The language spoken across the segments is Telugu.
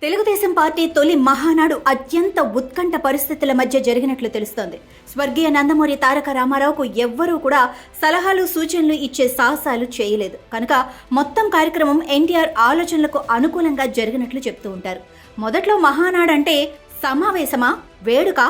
తెలుగుదేశం పార్టీ తొలి మహానాడు అత్యంత ఉత్కంఠ పరిస్థితుల మధ్య జరిగినట్లు తెలుస్తోంది. స్వర్గీయ నందమూరి తారక రామారావుకు ఎవ్వరూ కూడా సలహాలు సూచనలు ఇచ్చే సాహసాలు చేయలేదు కనుక మొత్తం కార్యక్రమం ఎన్టీఆర్ ఆలోచనలకు అనుకూలంగా జరిగినట్లు చెప్తూ ఉంటారు. మొదట్లో మహానాడు అంటే సమావేశమా, వేడుక,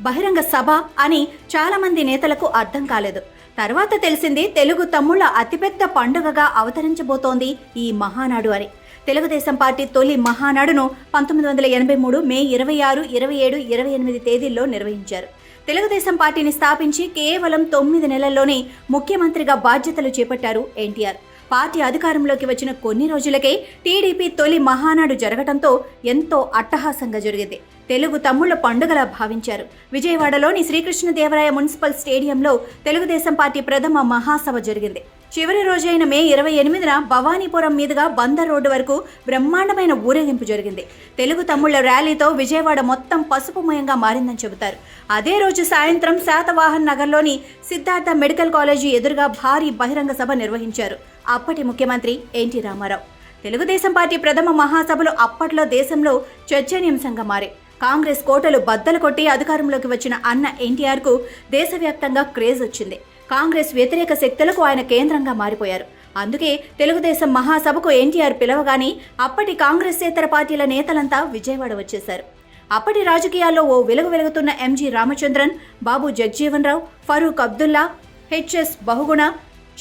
బహిరంగ సభ అని చాలా మంది నేతలకు అర్థం కాలేదు. తర్వాత తెలిసింది తెలుగు తమ్ముళ్ల అతిపెద్ద పండుగగా అవతరించబోతోంది ఈ మహానాడు అని. తెలుగుదేశం పార్టీ తొలి మహానాడును 1983 మే 26, 27, 28 తేదీల్లో నిర్వహించారు. తెలుగుదేశం పార్టీని స్థాపించి కేవలం 9 నెలల్లోనే ముఖ్యమంత్రిగా బాధ్యతలు చేపట్టారు ఎన్టీఆర్. పార్టీ అధికారంలోకి వచ్చిన కొన్ని రోజులకే టీడీపీ తొలి మహానాడు జరగడంతో ఎంతో అట్టహాసంగా జరిగింది. తెలుగు తమ్ముళ్ల పండుగలా భావించారు. విజయవాడలోని శ్రీకృష్ణదేవరాయ మున్సిపల్ స్టేడియంలో తెలుగుదేశం పార్టీ ప్రథమ మహాసభ జరిగింది. చివరి రోజైన మే 28న భవానీపురం మీదుగా బందర్ రోడ్డు వరకు బ్రహ్మాండమైన ఊరేగింపు జరిగింది. తెలుగు తమ్ముళ్ల ర్యాలీతో విజయవాడ మొత్తం పసుపుమయంగా మారిందని చెబుతారు. అదే రోజు సాయంత్రం శాతవాహన్ నగర్లోని సిద్ధార్థ మెడికల్ కాలేజీ ఎదురుగా భారీ బహిరంగ సభ నిర్వహించారు అప్పటి ముఖ్యమంత్రి ఎన్టీ రామారావు. తెలుగుదేశం పార్టీ ప్రథమ మహాసభలు అప్పట్లో దేశంలో చర్చనీయాంశంగా మారాయి. కాంగ్రెస్ కోటలు బద్దలు కొట్టి అధికారంలోకి వచ్చిన అన్న ఎన్టీఆర్కు దేశవ్యాప్తంగా క్రేజ్ వచ్చింది. కాంగ్రెస్ వ్యతిరేక శక్తులకు ఆయన కేంద్రంగా మారిపోయారు. అందుకే తెలుగుదేశం మహాసభకు ఎన్టీఆర్ పిలవగానే అప్పటి కాంగ్రెసేతర పార్టీల నేతలంతా విజయవాడ వచ్చేశారు. అప్పటి రాజకీయాల్లో ఓ వెలుగుతున్న ఎంజి రామచంద్రన్, బాబు జగజీవన్ రావు, ఫరూక్ అబ్దుల్లా, హెచ్ఎస్ బహుగుణ,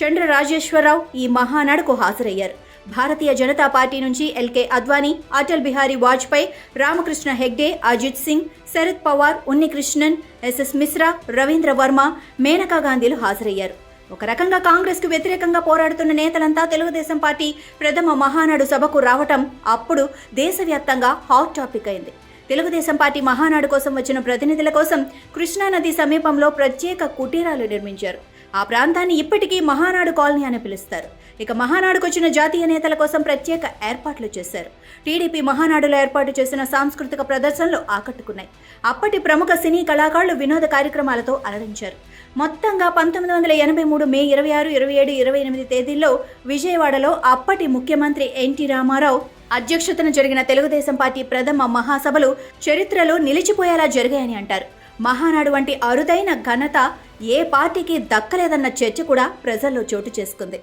చంద్ర రాజేశ్వరరావు ఈ మహానాడుకు హాజరయ్యారు. భారతీయ జనతా పార్టీ నుంచి ఎల్కే అద్వానీ, అటల్ బిహారీ వాజ్పేయి, రామకృష్ణ హెగ్డే, అజిత్ సింగ్, శరద్ పవార్, ఉన్నికృష్ణన్, ఎస్ఎస్ మిశ్రా, రవీంద్ర వర్మ, మేనకా గాంధీలు హాజరయ్యారు. ఒక రకంగా కాంగ్రెస్కు వ్యతిరేకంగా పోరాడుతున్న నేతలంతా తెలుగుదేశం పార్టీ ప్రథమ మహానాడు సభకు రావటం అప్పుడు దేశవ్యాప్తంగా హాట్ టాపిక్ అయింది. తెలుగుదేశం పార్టీ మహానాడు కోసం వచ్చిన ప్రతినిధుల కోసం కృష్ణానది సమీపంలో ప్రత్యేక కుటీరాలు నిర్మించారు. ఆ ప్రాంతాన్ని ఇప్పటికీ మహానాడు కాలనీ అని పిలుస్తారు. ఇక మహానాడుకు వచ్చిన జాతీయ నేతల కోసం ప్రత్యేక ఏర్పాట్లు చేశారు. టీడీపీ మహానాడులో ఏర్పాటు చేసిన సాంస్కృతిక ప్రదర్శనలు ఆకట్టుకున్నాయి. అప్పటి ప్రముఖ సినీ కళాకారులు వినోద కార్యక్రమాలతో అలరించారు. మొత్తంగా 1983 మే 26, 27, 28 తేదీల్లో విజయవాడలో అప్పటి ముఖ్యమంత్రి ఎన్టీ రామారావు అధ్యక్షతన జరిగిన తెలుగుదేశం పార్టీ ప్రథమ మహాసభలు చరిత్రలో నిలిచిపోయేలా జరిగాయని అంటారు. మహానాడు వంటి అరుదైన ఘనత ఏ పార్టీకి దక్కలేదన్న చర్చ కూడా ప్రజల్లో చోటు చేసుకుంది.